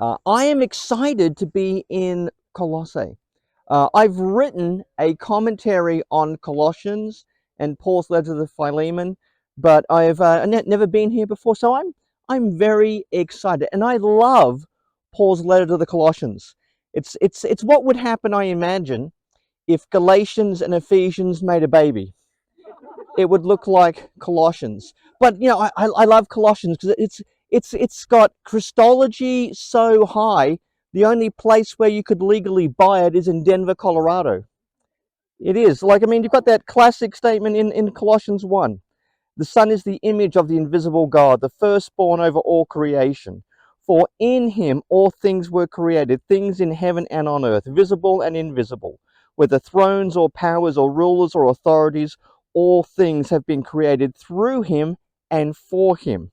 I am excited to be in Colossae. I've written a commentary on Colossians and Paul's letter to Philemon, but I've never been here before, so I'm very excited, and I love Paul's letter to the Colossians. It's what would happen, I imagine, if Galatians and Ephesians made a baby. It would look like Colossians. But I love Colossians because it's got Christology so high. The only place where you could legally buy it is in Denver, Colorado. It is like, I mean, you've got that classic statement in Colossians 1. The Son is the image of the invisible God, the firstborn over all creation. For in him all things were created, things in heaven and on earth, visible and invisible, whether thrones or powers or rulers or authorities, all things have been created through him and for him.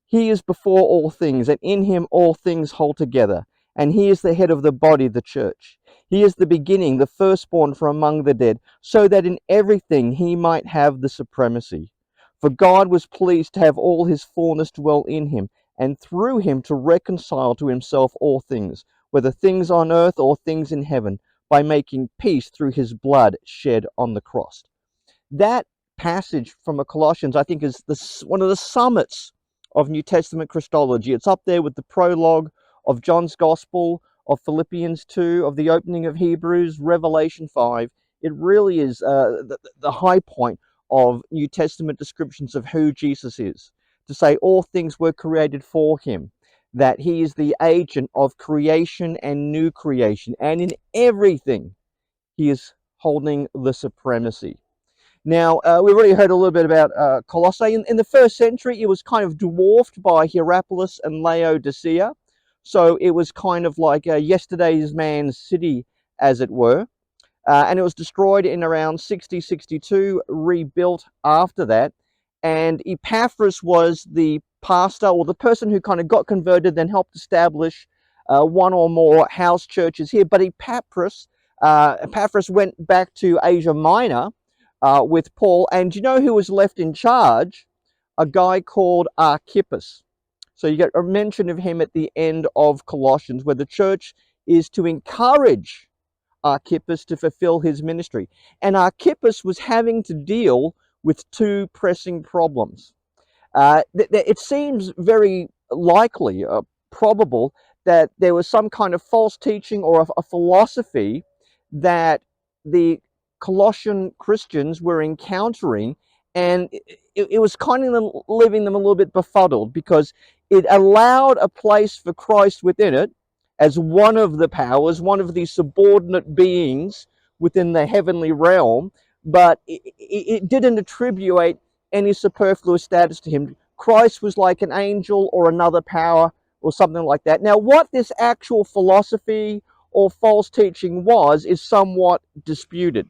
He is before all things, and in him all things hold together. And he is the head of the body, the church. He is the beginning, the firstborn from among the dead, so that in everything he might have the supremacy. For God was pleased to have all his fullness dwell in him, and through him to reconcile to himself all things, whether things on earth or things in heaven, by making peace through his blood shed on the cross. That passage from Colossians, I think, is one of the summits of New Testament Christology. It's up there with the prologue of John's Gospel, of Philippians 2, of the opening of Hebrews, Revelation 5. It really is the high point of New Testament descriptions of who Jesus is. To say all things were created for him, that he is the agent of creation and new creation, and in everything he is holding the supremacy. Now, we've already heard a little bit about Colossae. In the first century, it was kind of dwarfed by Hierapolis and Laodicea. So it was kind of like yesterday's man's city, as it were. And it was destroyed in around 60-62, rebuilt after that. And Epaphras was the pastor, or the person who kind of got converted, then helped establish one or more house churches here. But Epaphras went back to Asia Minor with Paul, and do you know who was left in charge? A guy called Archippus. So you get a mention of him at the end of Colossians, where the church is to encourage Archippus to fulfill his ministry. And Archippus was having to deal with two pressing problems. It seems very likely, probable, that there was some kind of false teaching or a philosophy that the Colossian Christians were encountering, and it was kind of leaving them a little bit befuddled, because it allowed a place for Christ within it as one of the powers, one of the subordinate beings within the heavenly realm, but it didn't attribute any superfluous status to him. Christ was like an angel or another power or something like that. Now, what this actual philosophy or false teaching was is somewhat disputed.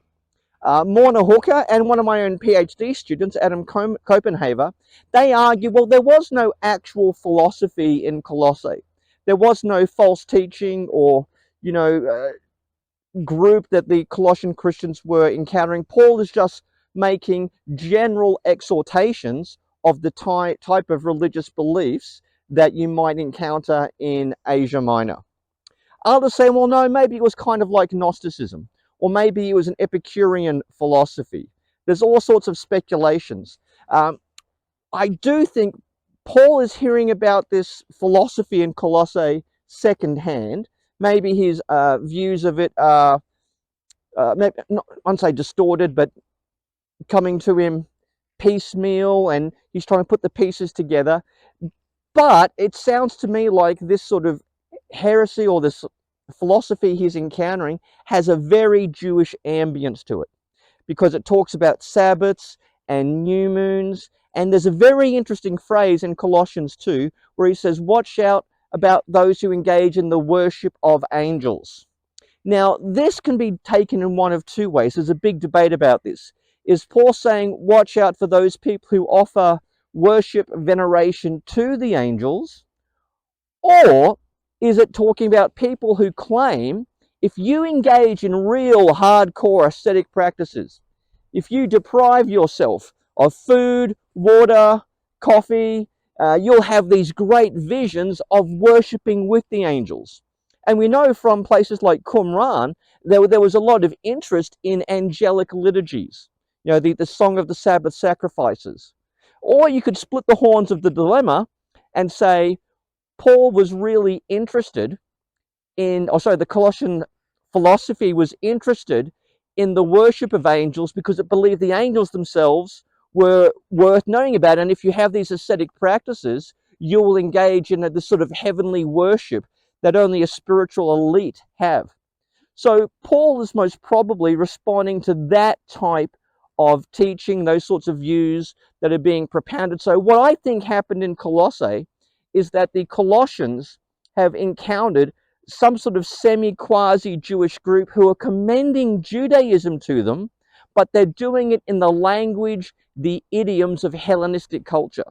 Morna Hooker and one of my own PhD students, Adam Copenhaver, they argue, well, there was no actual philosophy in Colossae. There was no false teaching or, group that the Colossian Christians were encountering. Paul is just making general exhortations of the type of religious beliefs that you might encounter in Asia Minor. Others say, well, no, maybe it was kind of like Gnosticism, or maybe it was an Epicurean philosophy. There's all sorts of speculations. I do think Paul is hearing about this philosophy in Colossae secondhand. Maybe his views of it are, maybe not, I won't say distorted, but coming to him piecemeal, and he's trying to put the pieces together. But it sounds to me like this sort of heresy or this philosophy he's encountering has a very Jewish ambience to it, because it talks about Sabbaths and new moons. And there's a very interesting phrase in Colossians 2 where he says, watch out about those who engage in the worship of angels. Now, this can be taken in one of two ways. There's a big debate about this. Is Paul saying, watch out for those people who offer worship, veneration to the angels? Or is it talking about people who claim, if you engage in real hardcore ascetic practices, if you deprive yourself of food, water, coffee, you'll have these great visions of worshipping with the angels. And we know from places like Qumran, there was a lot of interest in angelic liturgies, the Song of the Sabbath sacrifices. Or you could split the horns of the dilemma and say Paul was really interested the Colossian philosophy was interested in the worship of angels because it believed the angels themselves were worth knowing about. And if you have these ascetic practices, you will engage in this sort of heavenly worship that only a spiritual elite have. So Paul is most probably responding to that type of teaching, those sorts of views that are being propounded. So what I think happened in Colossae is that the Colossians have encountered some sort of semi-quasi-Jewish group who are commending Judaism to them, but they're doing it in the language, the idioms of Hellenistic culture.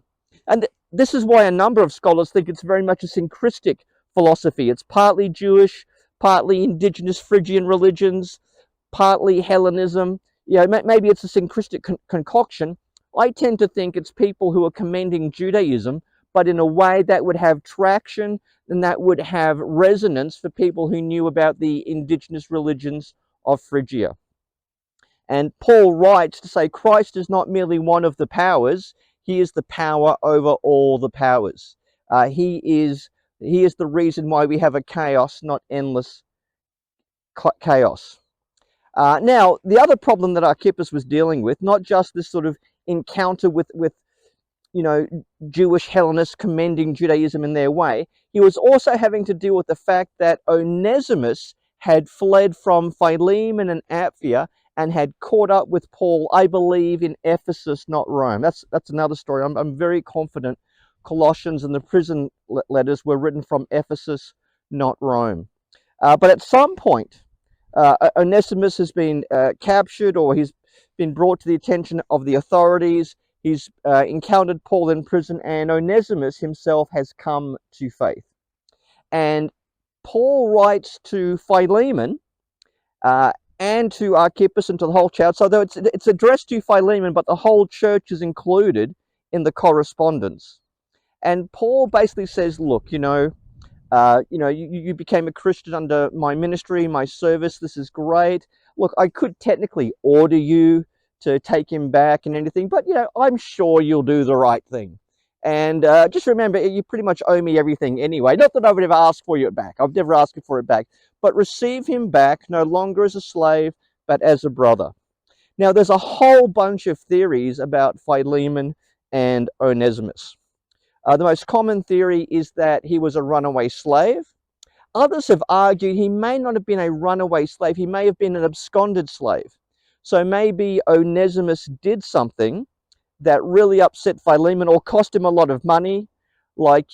And this is why a number of scholars think it's very much a syncretic philosophy. It's partly Jewish, partly indigenous Phrygian religions, partly Hellenism. Maybe it's a syncretic concoction. I tend to think it's people who are commending Judaism, but in a way that would have traction and that would have resonance for people who knew about the indigenous religions of Phrygia. And Paul writes to say Christ is not merely one of the powers, he is the power over all the powers. He is the reason why we have a chaos, not endless chaos. Now, the other problem that Archippus was dealing with, not just this sort of encounter with Jewish Hellenists commending Judaism in their way, he was also having to deal with the fact that Onesimus had fled from Philemon and Apphia and had caught up with Paul, I believe, in Ephesus, not Rome. That's another story. I'm very confident Colossians and the prison letters were written from Ephesus, not Rome. But at some point, Onesimus has been captured, or he's been brought to the attention of the authorities. He's encountered Paul in prison, and Onesimus himself has come to faith. And Paul writes to Philemon and to Archippus and to the whole church. So though it's addressed to Philemon, but the whole church is included in the correspondence. And Paul basically says, look, you became a Christian under my ministry, my service. This is great. Look, I could technically order you to take him back and anything, but I'm sure you'll do the right thing. And just remember, you pretty much owe me everything anyway. Not that I would ever ask for it back. I've never asked for it back. But receive him back, no longer as a slave, but as a brother. Now, there's a whole bunch of theories about Philemon and Onesimus. The most common theory is that he was a runaway slave. Others have argued he may not have been a runaway slave. He may have been an absconded slave. So maybe Onesimus did something that really upset Philemon or cost him a lot of money, like,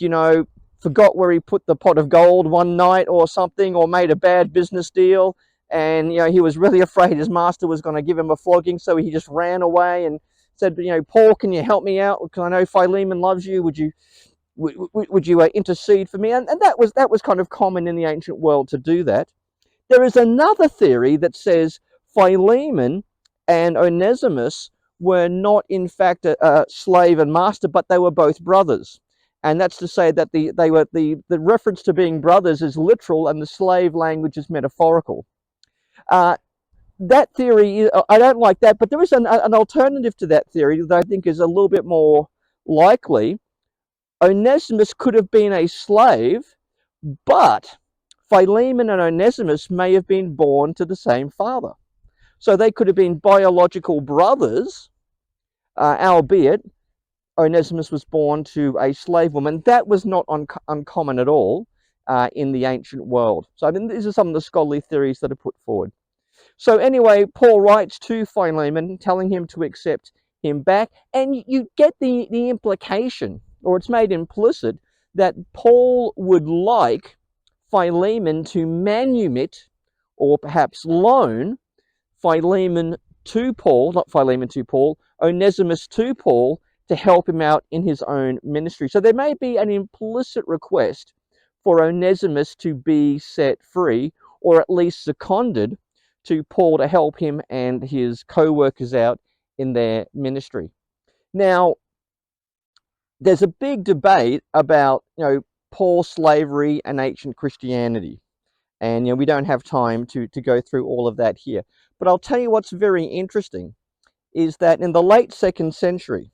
forgot where he put the pot of gold one night or something, or made a bad business deal. And, he was really afraid his master was going to give him a flogging. So he just ran away and said, Paul, can you help me out? Because I know Philemon loves you. Would you intercede for me? And that was kind of common in the ancient world to do that. There is another theory that says Philemon and Onesimus were not in fact a slave and master, but they were both brothers. And that's to say that the reference to being brothers is literal and the slave language is metaphorical. That theory, I don't like that, but there is an alternative to that theory that I think is a little bit more likely. Onesimus could have been a slave, but Philemon and Onesimus may have been born to the same father. So they could have been biological brothers, albeit Onesimus was born to a slave woman. That was not uncommon at all in the ancient world. So these are some of the scholarly theories that are put forward. So anyway, Paul writes to Philemon, telling him to accept him back. And you get the implication, or it's made implicit, that Paul would like Philemon to manumit, or perhaps loan, Philemon to Paul, not Philemon to Paul, Onesimus to Paul, to help him out in his own ministry. So there may be an implicit request for Onesimus to be set free, or at least seconded to Paul to help him and his co-workers out in their ministry. Now, there's a big debate about, Paul's slavery and ancient Christianity. And, we don't have time to go through all of that here. But I'll tell you what's very interesting is that in the late 2nd century,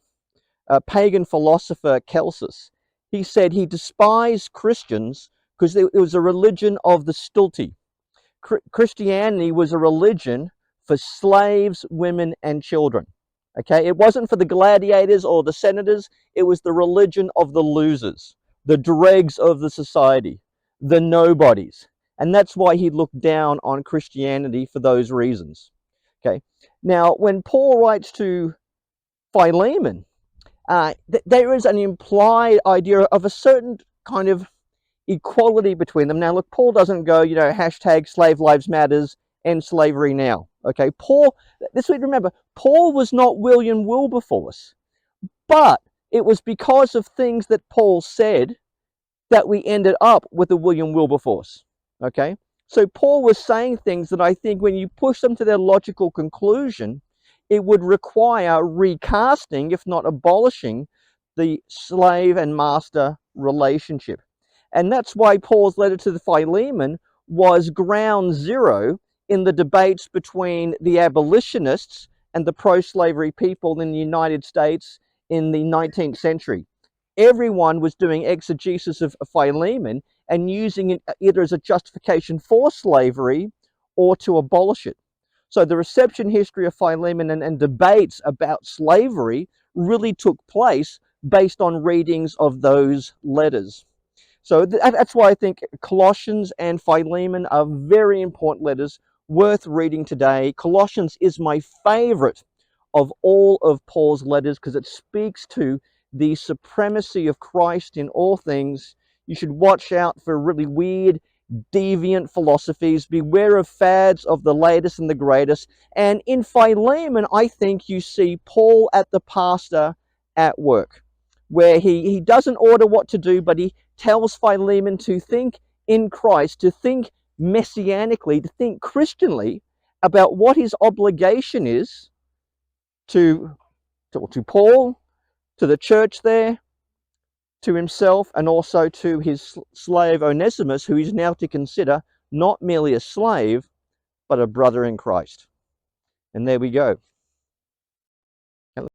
a pagan philosopher Celsus, he said he despised Christians because it was a religion of the stulti. Christianity was a religion for slaves, women, and children. Okay, it wasn't for the gladiators or the senators. It was the religion of the losers, the dregs of the society, the nobodies. And that's why he looked down on Christianity for those reasons. Okay, now when Paul writes to Philemon, there is an implied idea of a certain kind of equality between them. Now, look, Paul doesn't go, hashtag slave lives matters, end slavery now. Okay, Paul, this we remember, Paul was not William Wilberforce, but it was because of things that Paul said that we ended up with the William Wilberforce. Okay, so Paul was saying things that I think when you push them to their logical conclusion, it would require recasting, if not abolishing, the slave and master relationship. And that's why Paul's letter to the Philemon was ground zero in the debates between the abolitionists and the pro-slavery people in the United States in the 19th century. Everyone was doing exegesis of Philemon and using it either as a justification for slavery or to abolish it. So the reception history of Philemon and debates about slavery really took place based on readings of those letters. So that's why I think Colossians and Philemon are very important letters worth reading today. Colossians is my favorite of all of Paul's letters because it speaks to the supremacy of Christ in all things. You should watch out for really weird, deviant philosophies. Beware of fads of the latest and the greatest. And in Philemon, I think you see Paul at the pastor at work, where he doesn't order what to do, but he tells Philemon to think in Christ, to think messianically, to think Christianly about what his obligation is to Paul, to the church there, to himself, and also to his slave Onesimus, who he's now to consider not merely a slave, but a brother in Christ. And there we go.